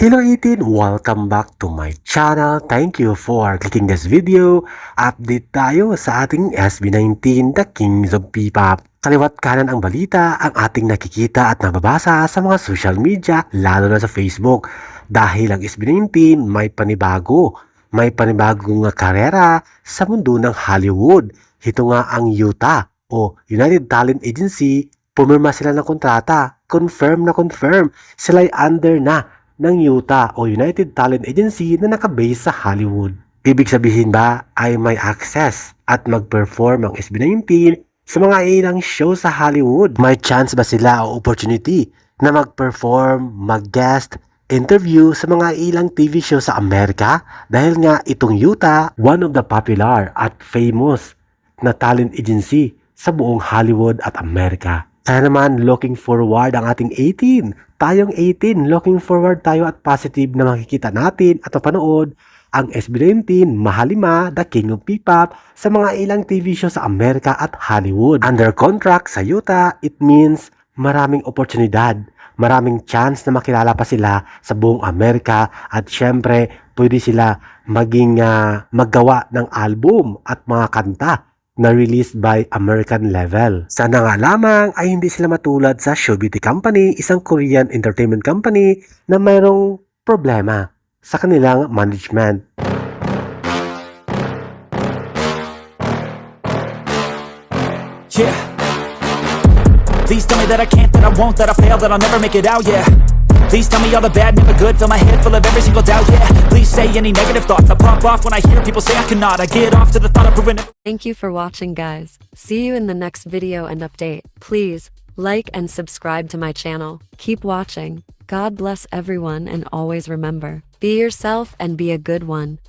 Hello 18! Welcome back to my channel. Thank you for clicking this video. Update tayo sa ating SB19, The Kings of P-Pop. Kaliwat kanan ang balita, ang ating nakikita at nababasa sa mga social media, lalo na sa Facebook. Dahil ang SB19 may panibago. May panibagong karera sa mundo ng Hollywood. Ito nga ang UTA o United Talent Agency. Pumirma sila ng kontrata. Confirm na confirm. Sila'y under na ng UTA o United Talent Agency na nakabase sa Hollywood. Ibig sabihin ba ay may access at mag-perform ang SB19 sa mga ilang show sa Hollywood? May chance ba sila o opportunity na mag-perform, mag-guest, interview sa mga ilang TV show sa Amerika? Dahil nga itong UTA, one of the popular at famous na talent agency sa buong Hollywood at Amerika. Kaya naman, looking forward ang ating 18. Tayong 18, looking forward tayo at positive na makikita natin at mapanood ang SB19, Mahalima, The King of P-Pop sa mga ilang TV show sa Amerika at Hollywood. Under contract sa UTA, it means maraming oportunidad, maraming chance na makilala pa sila sa buong Amerika at syempre pwede sila maging maggawa ng album at mga kanta na released by American level. Sana nga lamang ay hindi sila matulad sa Show Beauty Company, isang Korean entertainment company na mayroong problema sa kanilang management. Yeah. Please tell me that I can't, that I won't, that I fail, that I'll never make it out, yeah. Please tell me all the bad, never good, fill my head full of every single doubt, yeah. Please say any negative thoughts, I pop off when I hear people say I cannot. I get off to the thought of proving it. Thank you for watching, guys. See you in the next video and update. Please like and subscribe to my channel. Keep watching. God bless everyone, and always remember, be yourself and be a good one.